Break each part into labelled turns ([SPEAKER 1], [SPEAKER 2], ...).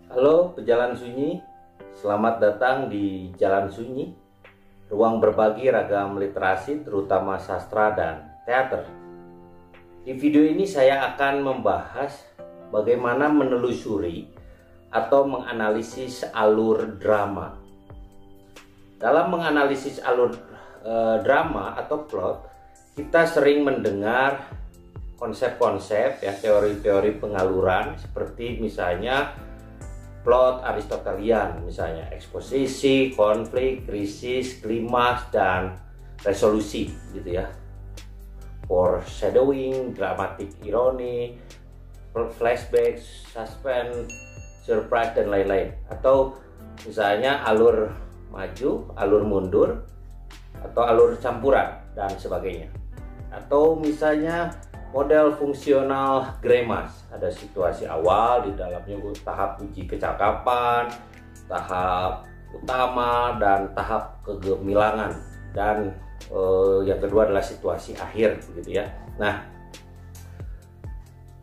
[SPEAKER 1] Halo pejalan sunyi, selamat datang di Jalan Sunyi, ruang berbagi ragam literasi terutama sastra dan teater. Di video ini saya akan membahas bagaimana menelusuri atau menganalisis alur drama. Dalam menganalisis alur drama atau plot, kita sering mendengar konsep-konsep ya, teori-teori pengaluran seperti misalnya plot Aristotelian, misalnya eksposisi, konflik, krisis, klimaks, dan resolusi gitu ya. Foreshadowing, dramatic irony, flashback, suspense, surprise, dan lain-lain. Atau misalnya alur maju, alur mundur, atau alur campuran, dan sebagainya. Atau misalnya model fungsional Greimas, ada situasi awal, di dalamnya tahap uji kecakapan, tahap utama, dan tahap kegemilangan, dan yang kedua adalah situasi akhir begitu ya. Nah,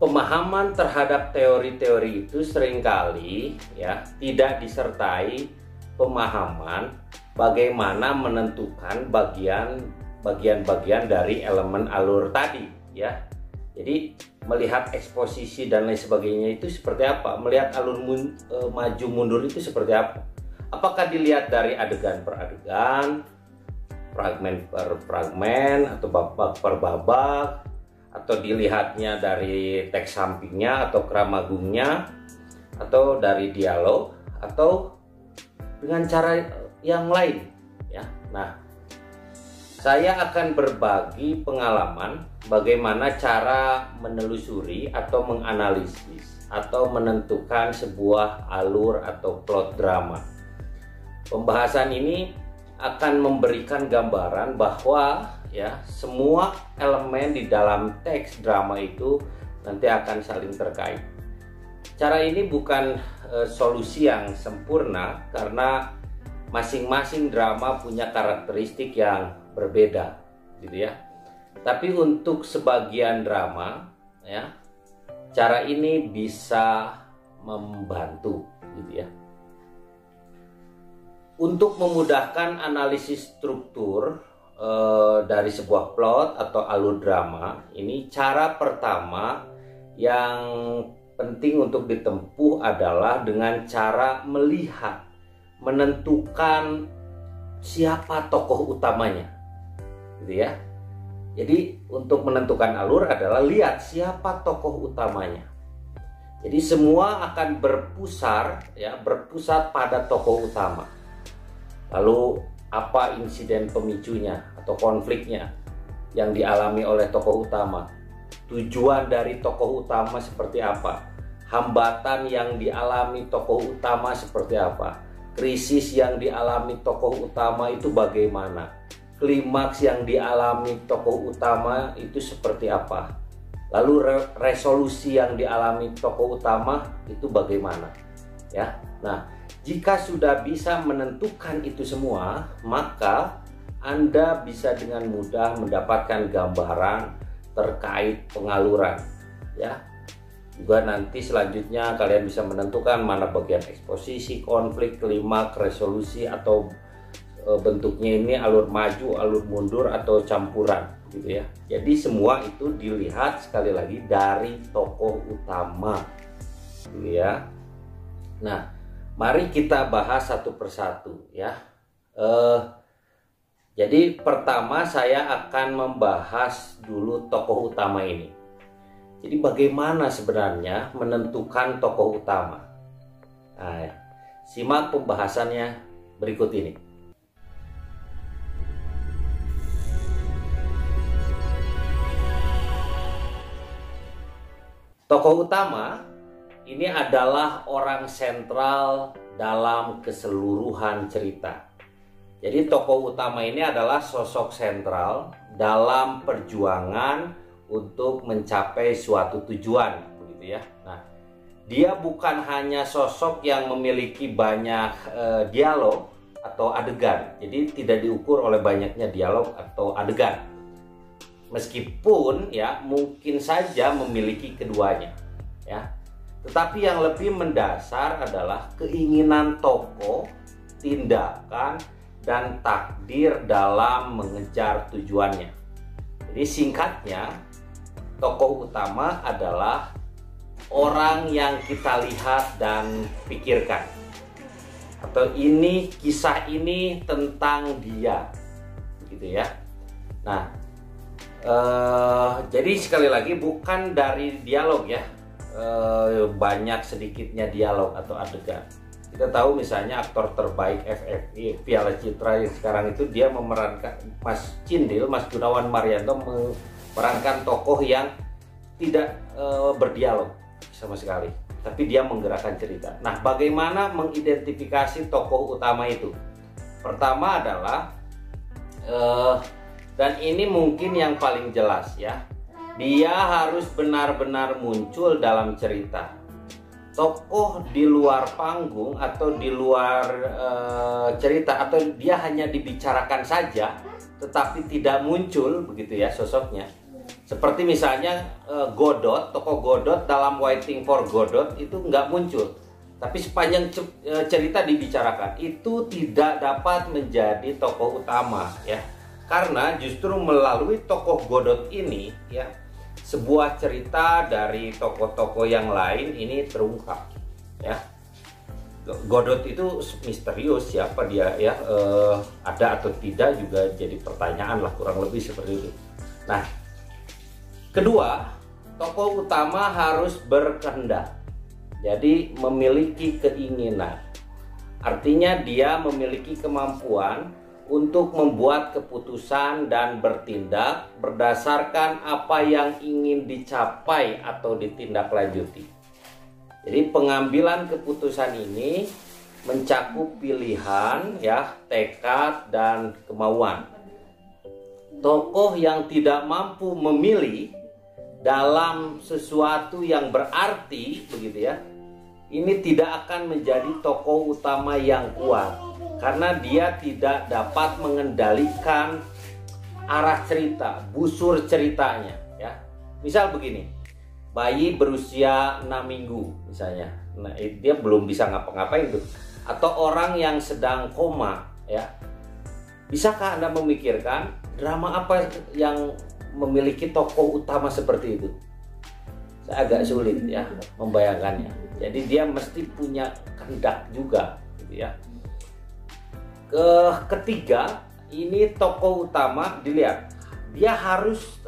[SPEAKER 1] pemahaman terhadap teori-teori itu seringkali ya tidak disertai pemahaman bagaimana menentukan bagian-bagian dari elemen alur tadi ya. Jadi melihat eksposisi dan lain sebagainya itu seperti apa? Melihat alur maju mundur itu seperti apa? Apakah dilihat dari adegan per adegan, fragmen per fragmen, atau babak per babak, atau dilihatnya dari teks sampingnya atau keramagungnya, atau dari dialog, atau dengan cara yang lain ya. Nah, saya akan berbagi pengalaman bagaimana cara menelusuri atau menganalisis atau menentukan sebuah alur atau plot drama. Pembahasan ini akan memberikan gambaran bahwa ya semua elemen di dalam teks drama itu nanti akan saling terkait. Cara ini bukan solusi yang sempurna karena masing-masing drama punya karakteristik yang berbeda gitu ya. Tapi untuk sebagian drama ya, cara ini bisa membantu gitu ya. Untuk memudahkan analisis struktur dari sebuah plot atau alur drama, ini cara pertama yang penting untuk ditempuh adalah dengan cara melihat, menentukan siapa tokoh utamanya gitu ya. Jadi untuk menentukan alur adalah lihat siapa tokoh utamanya. Jadi semua akan berpusat pada tokoh utama. Lalu apa insiden pemicunya atau konfliknya yang dialami oleh tokoh utama? Tujuan dari tokoh utama seperti apa? Hambatan yang dialami tokoh utama seperti apa? Krisis yang dialami tokoh utama itu bagaimana? Klimaks yang dialami tokoh utama itu seperti apa? Lalu resolusi yang dialami tokoh utama itu bagaimana? Ya. Nah, jika sudah bisa menentukan itu semua, maka Anda bisa dengan mudah mendapatkan gambaran terkait pengaluran, ya. Juga nanti selanjutnya kalian bisa menentukan mana bagian eksposisi, konflik, klimaks, resolusi, atau bentuknya ini alur maju, alur mundur, atau campuran gitu ya. Jadi semua itu dilihat sekali lagi dari tokoh utama gitu ya. Nah, mari kita bahas satu persatu ya. Jadi pertama saya akan membahas dulu tokoh utama ini. Jadi bagaimana sebenarnya menentukan tokoh utama? Nah, simak pembahasannya berikut ini. Tokoh utama ini adalah orang sentral dalam keseluruhan cerita. Jadi tokoh utama ini adalah sosok sentral dalam perjuangan untuk mencapai suatu tujuan begitu ya. Nah, dia bukan hanya sosok yang memiliki banyak dialog atau adegan. Jadi tidak diukur oleh banyaknya dialog atau adegan. Meskipun ya mungkin saja memiliki keduanya ya. Tetapi yang lebih mendasar adalah keinginan tokoh, tindakan, dan takdir dalam mengejar tujuannya. Jadi singkatnya, tokoh utama adalah orang yang kita lihat dan pikirkan. Atau kisah ini tentang dia, begitu ya. Nah, jadi sekali lagi bukan dari dialog ya, banyak sedikitnya dialog atau adegan. Kita tahu misalnya aktor terbaik FFI Piala Citra yang sekarang itu dia memerankan Mas Cindil, Mas Gunawan Marianto memerankan tokoh yang tidak berdialog sama sekali, tapi dia menggerakkan cerita. Nah, bagaimana mengidentifikasi tokoh utama itu? Pertama adalah dan ini mungkin yang paling jelas ya, dia harus benar-benar muncul dalam cerita. Tokoh di luar panggung atau di luar cerita, atau dia hanya dibicarakan saja tetapi tidak muncul begitu ya sosoknya. Seperti misalnya Godot, tokoh Godot dalam Waiting for Godot itu nggak muncul, tapi sepanjang cerita dibicarakan, itu tidak dapat menjadi tokoh utama ya. Karena justru melalui tokoh Godot ini ya, sebuah cerita dari tokoh-tokoh yang lain ini terungkap ya. Godot itu misterius, siapa dia ya, ada atau tidak juga jadi pertanyaan lah, kurang lebih seperti itu. Nah, kedua, tokoh utama harus berkehendak, jadi memiliki keinginan. Artinya dia memiliki kemampuan untuk membuat keputusan dan bertindak berdasarkan apa yang ingin dicapai atau ditindaklanjuti. Jadi pengambilan keputusan ini mencakup pilihan ya, tekad dan kemauan. Tokoh yang tidak mampu memilih dalam sesuatu yang berarti begitu ya, ini tidak akan menjadi tokoh utama yang kuat, karena dia tidak dapat mengendalikan arah cerita, busur ceritanya ya. Misal begini, bayi berusia 6 minggu misalnya, nah dia belum bisa ngapa-ngapain tuh, atau orang yang sedang koma ya. Bisakah Anda memikirkan drama apa yang memiliki tokoh utama seperti itu? Saya agak sulit ya membayangkannya. Jadi dia mesti punya kehendak juga gitu ya. Ketiga, ini tokoh utama dilihat, dia harus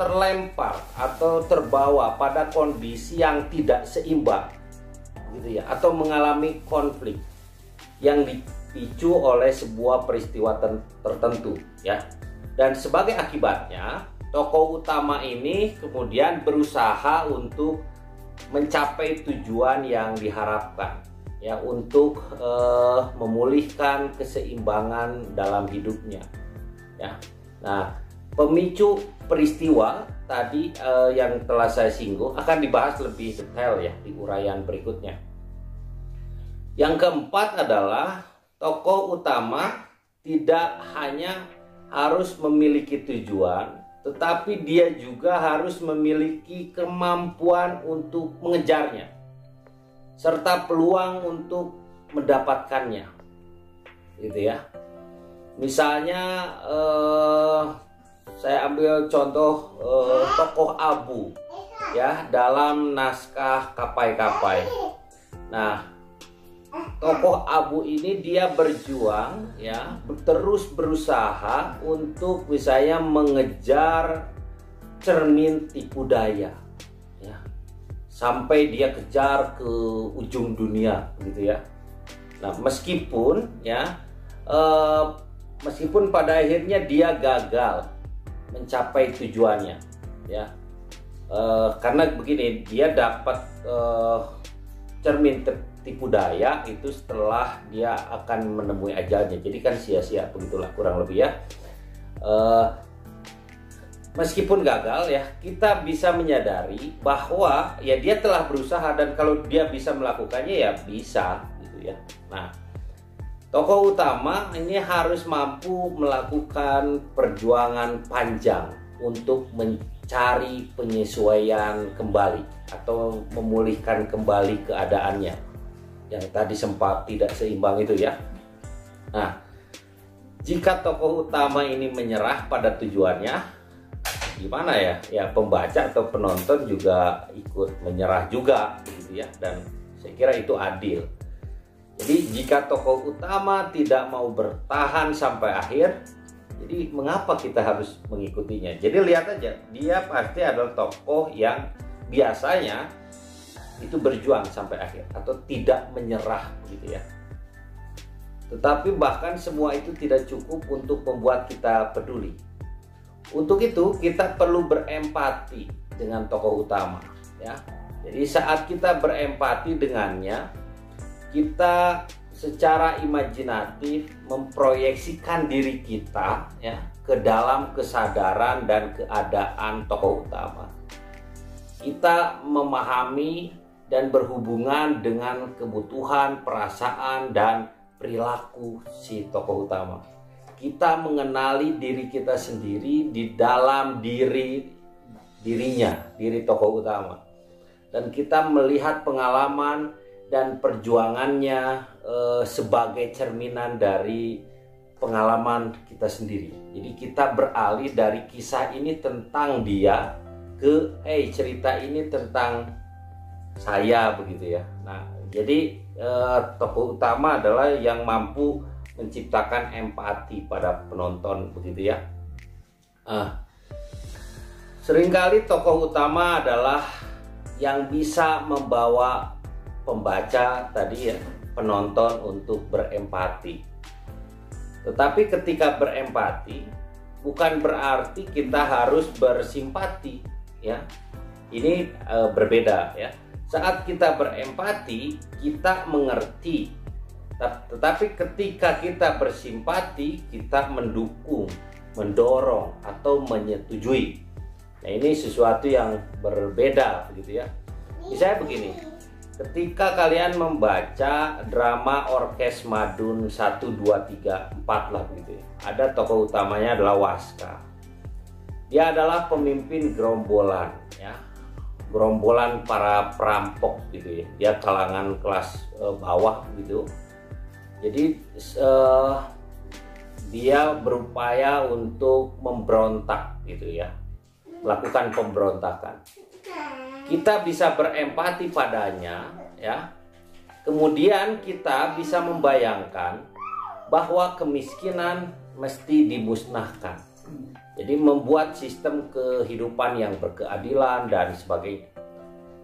[SPEAKER 1] terlempar atau terbawa pada kondisi yang tidak seimbang gitu ya, atau mengalami konflik yang dipicu oleh sebuah peristiwa tertentu ya. Dan sebagai akibatnya, tokoh utama ini kemudian berusaha untuk mencapai tujuan yang diharapkan ya, untuk memulihkan keseimbangan dalam hidupnya ya. Nah, pemicu peristiwa tadi yang telah saya singgung akan dibahas lebih detail ya di uraian berikutnya. Yang keempat adalah tokoh utama tidak hanya harus memiliki tujuan, tetapi dia juga harus memiliki kemampuan untuk mengejarnya serta peluang untuk mendapatkannya gitu ya. Misalnya saya ambil contoh tokoh Abu ya dalam naskah Kapai-Kapai. Nah, tokoh Abu ini dia berjuang ya, terus berusaha untuk misalnya mengejar cermin tipu daya ya, sampai dia kejar ke ujung dunia gitu ya. Nah, meskipun pada akhirnya dia gagal mencapai tujuannya ya, karena begini, dia dapat cermin tipu daya itu setelah dia akan menemui ajalnya, jadi kan sia-sia, begitulah kurang lebih ya. Meskipun gagal ya, kita bisa menyadari bahwa ya dia telah berusaha, dan kalau dia bisa melakukannya ya bisa gitu ya. Nah, tokoh utama ini harus mampu melakukan perjuangan panjang untuk mencari penyesuaian kembali atau memulihkan kembali keadaannya yang tadi sempat tidak seimbang itu ya. Nah, jika tokoh utama ini menyerah pada tujuannya, gimana ya? Ya pembaca atau penonton juga ikut menyerah juga gitu ya, dan saya kira itu adil. Jadi jika tokoh utama tidak mau bertahan sampai akhir, jadi mengapa kita harus mengikutinya? Jadi lihat aja, dia pasti adalah tokoh yang biasanya itu berjuang sampai akhir atau tidak menyerah gitu ya. Tetapi bahkan semua itu tidak cukup untuk membuat kita peduli. Untuk itu kita perlu berempati dengan tokoh utama ya. Jadi saat kita berempati dengannya, kita secara imajinatif memproyeksikan diri kita ya ke dalam kesadaran dan keadaan tokoh utama. Kita memahami dan berhubungan dengan kebutuhan, perasaan, dan perilaku si tokoh utama. Kita mengenali diri kita sendiri di dalam dirinya, diri tokoh utama. Dan kita melihat pengalaman dan perjuangannya sebagai cerminan dari pengalaman kita sendiri. Jadi kita beralih dari kisah ini tentang dia ke cerita ini tentang saya begitu ya. Nah, jadi tokoh utama adalah yang mampu menciptakan empati pada penonton begitu ya. Seringkali tokoh utama adalah yang bisa membawa pembaca tadi ya, penonton untuk berempati. Tetapi ketika berempati bukan berarti kita harus bersimpati ya. Ini berbeda ya. Saat kita berempati, kita mengerti. Tetapi ketika kita bersimpati, kita mendukung, mendorong, atau menyetujui. Nah, ini sesuatu yang berbeda begitu ya. Misalnya begini, ketika kalian membaca drama Orkes Madun 1, 2, 3, 4 lah begitu ya. Ada tokoh utamanya adalah Waska. Dia adalah pemimpin gerombolan ya. Gerombolan para perampok gitu ya. Dia kalangan kelas bawah gitu. Jadi dia berupaya untuk memberontak gitu ya. Melakukan pemberontakan. Kita bisa berempati padanya ya. Kemudian kita bisa membayangkan bahwa kemiskinan mesti dimusnahkan. Jadi membuat sistem kehidupan yang berkeadilan dan sebagainya.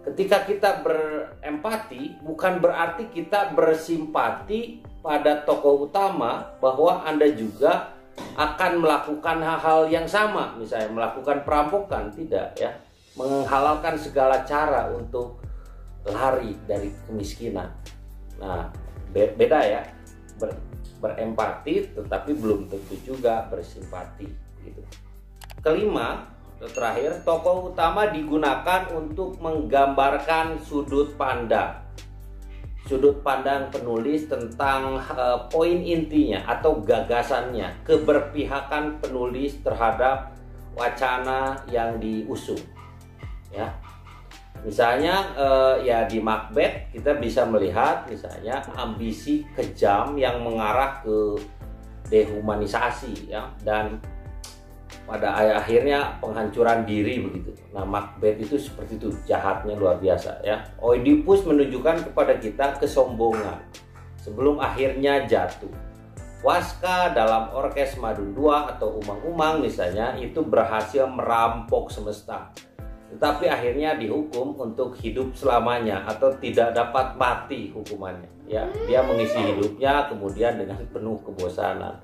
[SPEAKER 1] Ketika kita berempati, bukan berarti kita bersimpati pada tokoh utama bahwa Anda juga akan melakukan hal-hal yang sama, misalnya melakukan perampokan, tidak ya. Menghalalkan segala cara untuk lari dari kemiskinan. Nah, beda ya. Berempati tetapi belum tentu juga bersimpati gitu. Kelima, terakhir, tokoh utama digunakan untuk menggambarkan sudut pandang penulis tentang poin intinya atau gagasannya, keberpihakan penulis terhadap wacana yang diusung ya. Misalnya ya di Macbeth kita bisa melihat misalnya ambisi kejam yang mengarah ke dehumanisasi ya, dan pada akhirnya penghancuran diri begitu. Nah, Macbeth itu seperti itu, jahatnya luar biasa ya. Oedipus menunjukkan kepada kita kesombongan sebelum akhirnya jatuh. Waska dalam Orkes Madun 2 atau Umang-Umang misalnya itu berhasil merampok semesta. Tetapi akhirnya dihukum untuk hidup selamanya atau tidak dapat mati hukumannya. Ya, dia mengisi hidupnya kemudian dengan penuh kebosanan.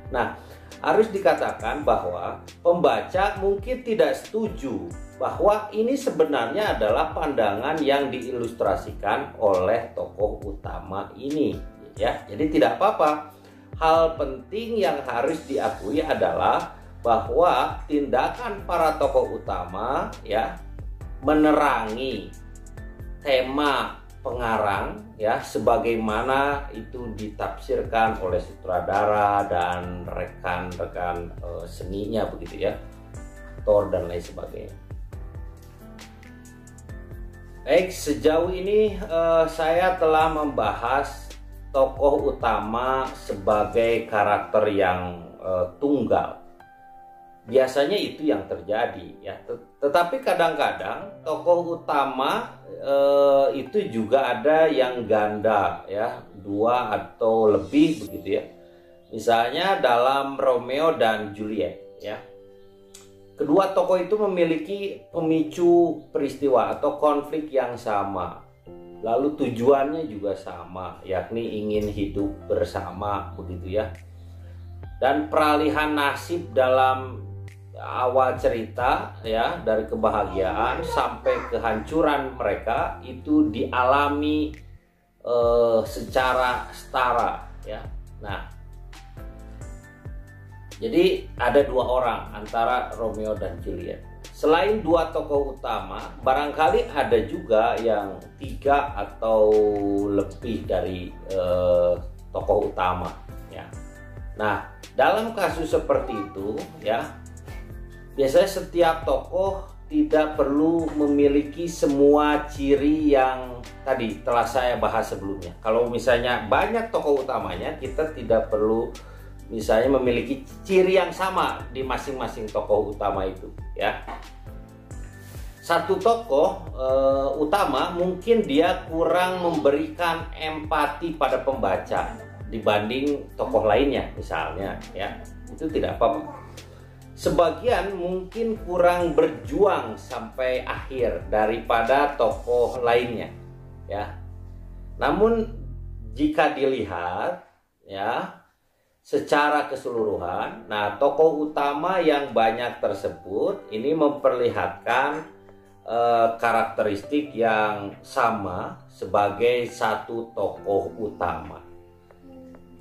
[SPEAKER 1] Nah, harus dikatakan bahwa pembaca mungkin tidak setuju bahwa ini sebenarnya adalah pandangan yang diilustrasikan oleh tokoh utama ini ya. Jadi tidak apa-apa. Hal penting yang harus diakui adalah bahwa tindakan para tokoh utama ya menerangi tema pengarang ya sebagaimana itu ditafsirkan oleh sutradara dan rekan-rekan seninya begitu ya, aktor dan lain sebagainya. Baik, sejauh ini saya telah membahas tokoh utama sebagai karakter yang tunggal. Biasanya itu yang terjadi ya. Tetapi kadang-kadang tokoh utama itu juga ada yang ganda ya, 2 atau lebih begitu ya. Misalnya dalam Romeo dan Juliet ya. Kedua tokoh itu memiliki pemicu peristiwa atau konflik yang sama. Lalu tujuannya juga sama, yakni ingin hidup bersama begitu ya. Dan peralihan nasib dalam awal cerita ya, dari kebahagiaan sampai kehancuran mereka itu dialami secara setara ya. Nah, jadi ada 2 orang antara Romeo dan Juliet. Selain 2 tokoh utama, barangkali ada juga yang 3 atau lebih dari tokoh utama ya. Nah, dalam kasus seperti itu ya, biasanya setiap tokoh tidak perlu memiliki semua ciri yang tadi telah saya bahas sebelumnya. Kalau misalnya banyak tokoh utamanya, kita tidak perlu misalnya memiliki ciri yang sama di masing-masing tokoh utama itu ya. Satu tokoh utama mungkin dia kurang memberikan empati pada pembaca dibanding tokoh lainnya misalnya ya, itu tidak apa-apa. Sebagian mungkin kurang berjuang sampai akhir daripada tokoh lainnya ya. Namun jika dilihat ya secara keseluruhan, nah tokoh utama yang banyak tersebut ini memperlihatkan karakteristik yang sama sebagai satu tokoh utama.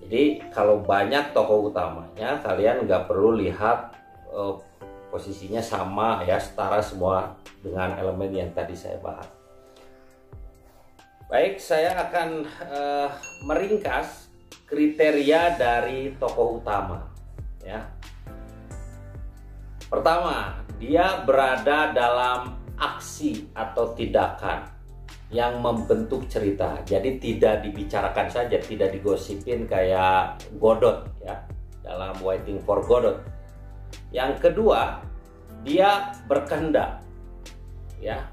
[SPEAKER 1] Jadi kalau banyak tokoh utamanya, kalian nggak perlu lihat posisinya sama ya, setara semua dengan elemen yang tadi saya bahas. Baik, saya akan meringkas kriteria dari tokoh utama ya. Pertama, dia berada dalam aksi atau tindakan yang membentuk cerita. Jadi tidak dibicarakan saja, tidak digosipin kayak Godot ya, dalam Waiting for Godot. Yang kedua, dia berkehendak ya.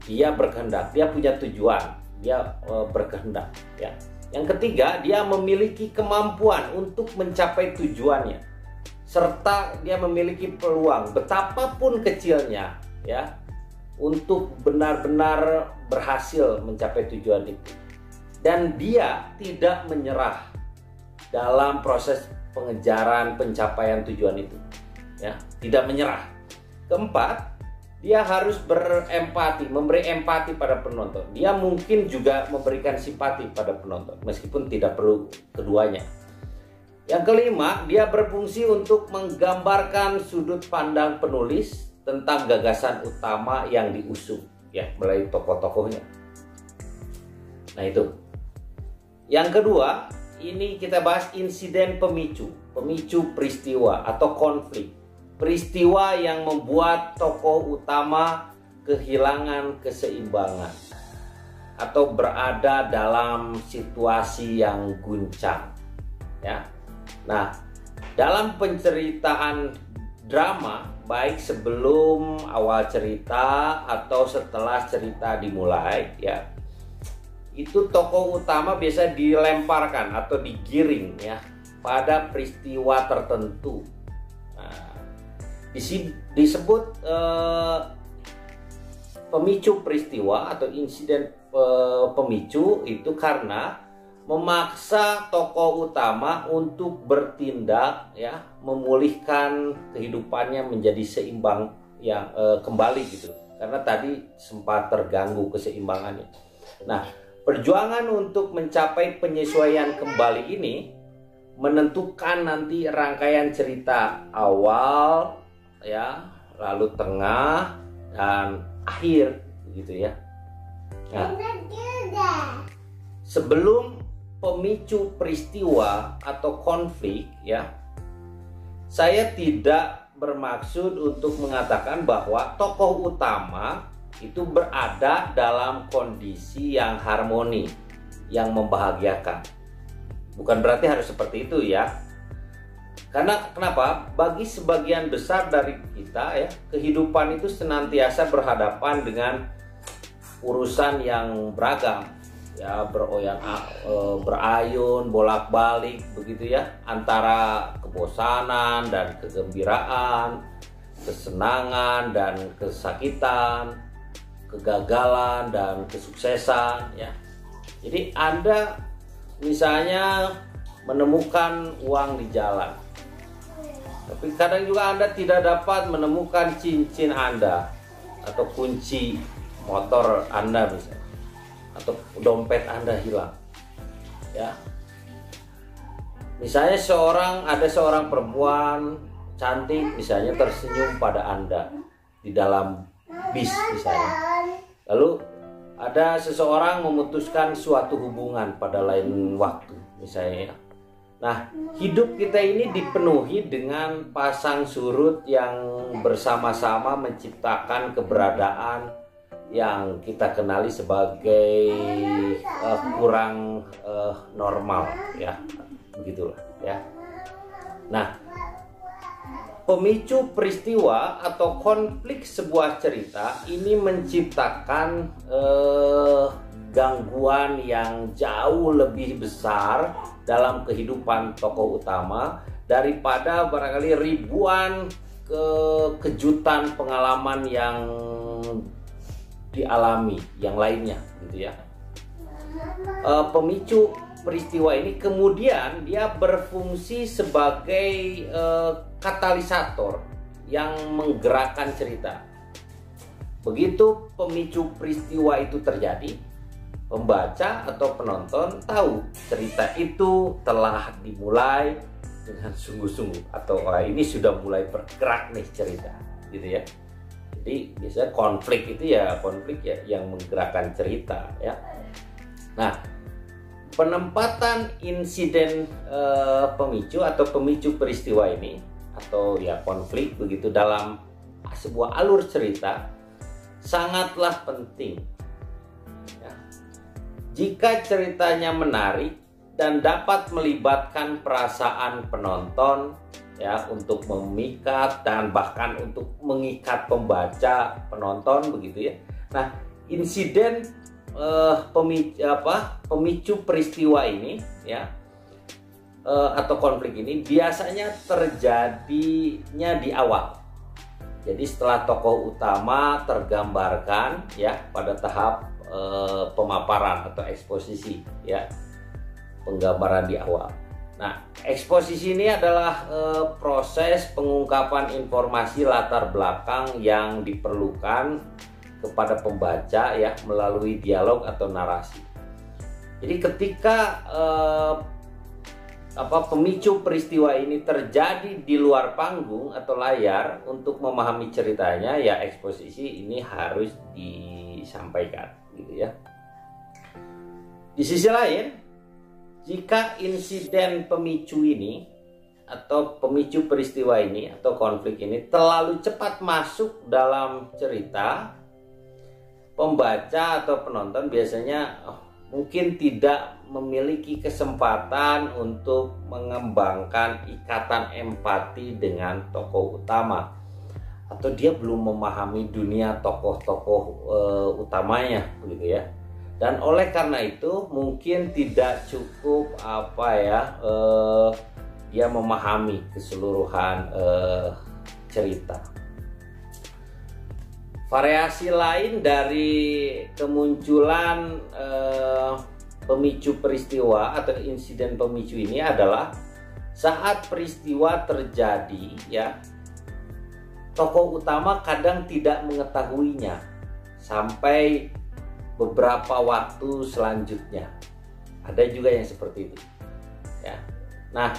[SPEAKER 1] Dia berkehendak, dia punya tujuan, dia berkehendak ya. Yang ketiga, dia memiliki kemampuan untuk mencapai tujuannya, serta dia memiliki peluang betapapun kecilnya ya untuk benar-benar berhasil mencapai tujuan itu. Dan dia tidak menyerah dalam proses pengejaran pencapaian tujuan itu ya, tidak menyerah. Keempat, dia harus berempati, memberi empati pada penonton. Dia mungkin juga memberikan simpati pada penonton, meskipun tidak perlu keduanya. Yang kelima, dia berfungsi untuk menggambarkan sudut pandang penulis tentang gagasan utama yang diusung ya melalui tokoh-tokohnya. Nah itu. Yang kedua, ini kita bahas insiden pemicu peristiwa atau konflik. Peristiwa yang membuat tokoh utama kehilangan keseimbangan atau berada dalam situasi yang guncang ya. Nah, dalam penceritaan drama, baik sebelum awal cerita atau setelah cerita dimulai ya, itu tokoh utama biasa dilemparkan atau digiring ya pada peristiwa tertentu. Disebut pemicu peristiwa atau insiden pemicu itu karena memaksa tokoh utama untuk bertindak ya, memulihkan kehidupannya menjadi seimbang yang kembali gitu, karena tadi sempat terganggu keseimbangannya. Nah, perjuangan untuk mencapai penyesuaian kembali ini menentukan nanti rangkaian cerita awal ya, lalu tengah dan akhir gitu ya. Nah, sebelum pemicu peristiwa atau konflik ya, saya tidak bermaksud untuk mengatakan bahwa tokoh utama itu berada dalam kondisi yang harmoni, yang membahagiakan. Bukan berarti harus seperti itu ya. Karena kenapa? Bagi sebagian besar dari kita ya, kehidupan itu senantiasa berhadapan dengan urusan yang beragam. Ya, berayun, bolak-balik begitu ya, antara kebosanan dan kegembiraan, kesenangan dan kesakitan, kegagalan dan kesuksesan ya. Jadi Anda misalnya menemukan uang di jalan, tapi kadang juga Anda tidak dapat menemukan cincin Anda atau kunci motor Anda misalnya, atau dompet Anda hilang ya. Misalnya ada seorang perempuan cantik misalnya tersenyum pada Anda di dalam bis misalnya, lalu ada seseorang memutuskan suatu hubungan pada lain waktu misalnya. Nah, hidup kita ini dipenuhi dengan pasang surut yang bersama-sama menciptakan keberadaan yang kita kenali sebagai kurang normal ya, begitulah ya. Nah, pemicu peristiwa atau konflik sebuah cerita ini menciptakan gangguan yang jauh lebih besar dalam kehidupan tokoh utama daripada barangkali ribuan kejutan pengalaman yang dialami yang lainnya gitu ya. Pemicu peristiwa ini kemudian dia berfungsi sebagai katalisator yang menggerakkan cerita. Begitu pemicu peristiwa itu terjadi, pembaca atau penonton tahu cerita itu telah dimulai dengan sungguh-sungguh, atau ini sudah mulai bergerak nih cerita gitu ya. Jadi biasanya konflik ya yang menggerakkan cerita ya. Nah, penempatan insiden pemicu atau pemicu peristiwa ini atau ya konflik begitu dalam sebuah alur cerita sangatlah penting ya. Jika ceritanya menarik dan dapat melibatkan perasaan penonton ya, untuk memikat dan bahkan untuk mengikat pembaca penonton begitu ya. Nah, insiden pemicu peristiwa ini ya, atau konflik ini biasanya terjadinya di awal. Jadi setelah tokoh utama tergambarkan ya pada tahap pemaparan atau eksposisi ya, penggambaran di awal. Nah, eksposisi ini adalah proses pengungkapan informasi latar belakang yang diperlukan kepada pembaca ya melalui dialog atau narasi. Jadi ketika pemicu peristiwa ini terjadi di luar panggung atau layar, untuk memahami ceritanya ya eksposisi ini harus disampaikan gitu ya. Di sisi lain, jika insiden pemicu ini atau pemicu peristiwa ini atau konflik ini terlalu cepat masuk dalam cerita, pembaca atau penonton biasanya mungkin tidak memiliki kesempatan untuk mengembangkan ikatan empati dengan tokoh utama, atau dia belum memahami dunia tokoh-tokoh utamanya begitu ya. Dan oleh karena itu mungkin tidak cukup dia memahami keseluruhan cerita. Variasi lain dari kemunculan pemicu peristiwa atau insiden pemicu ini adalah saat peristiwa terjadi ya, tokoh utama kadang tidak mengetahuinya sampai beberapa waktu selanjutnya. Ada juga yang seperti itu ya. Nah,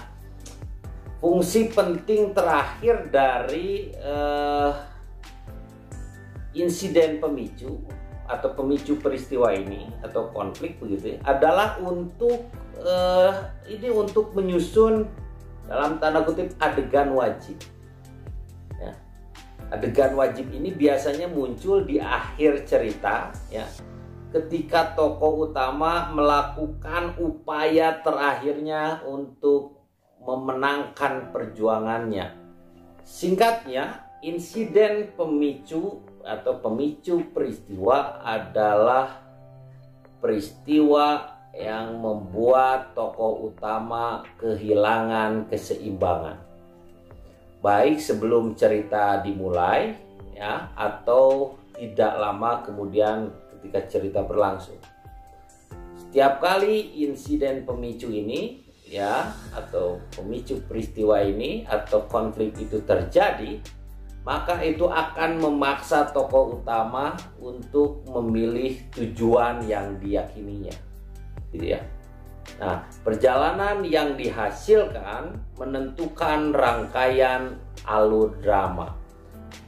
[SPEAKER 1] fungsi penting terakhir dari insiden pemicu atau pemicu peristiwa ini atau konflik begitu ya, adalah untuk untuk menyusun dalam tanda kutip adegan wajib ya. Adegan wajib ini biasanya muncul di akhir cerita, ya, ketika tokoh utama melakukan upaya terakhirnya untuk memenangkan perjuangannya. Singkatnya, insiden pemicu atau pemicu peristiwa adalah peristiwa yang membuat tokoh utama kehilangan keseimbangan, baik sebelum cerita dimulai, ya, atau tidak lama kemudian ketika cerita berlangsung. Setiap kali insiden pemicu ini, ya, atau pemicu peristiwa ini atau konflik itu terjadi, maka itu akan memaksa tokoh utama untuk memilih tujuan yang diyakininya, gitu ya. Nah, perjalanan yang dihasilkan menentukan rangkaian alur drama,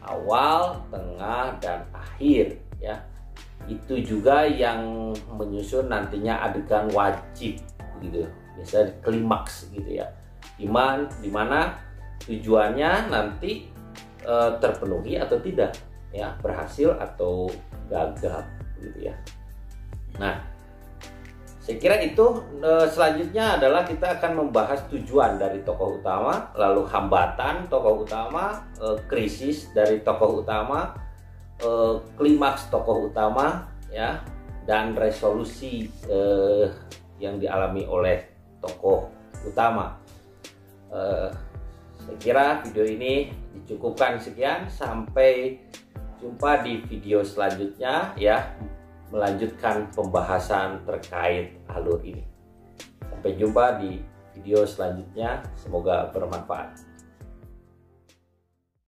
[SPEAKER 1] awal, tengah, dan akhir, ya. Itu juga yang menyusun nantinya adegan wajib, gitu. Biasanya klimaks, gitu ya. Dimana tujuannya nanti terpenuhi atau tidak, ya, berhasil atau gagal, gitu ya. Nah, saya kira itu. Selanjutnya adalah kita akan membahas tujuan dari tokoh utama, lalu hambatan tokoh utama, krisis dari tokoh utama, klimaks tokoh utama, ya, dan resolusi yang dialami oleh tokoh utama. Saya kira video ini dicukupkan sekian. Sampai jumpa di video selanjutnya, ya, melanjutkan pembahasan terkait alur ini. Sampai jumpa di video selanjutnya, semoga bermanfaat.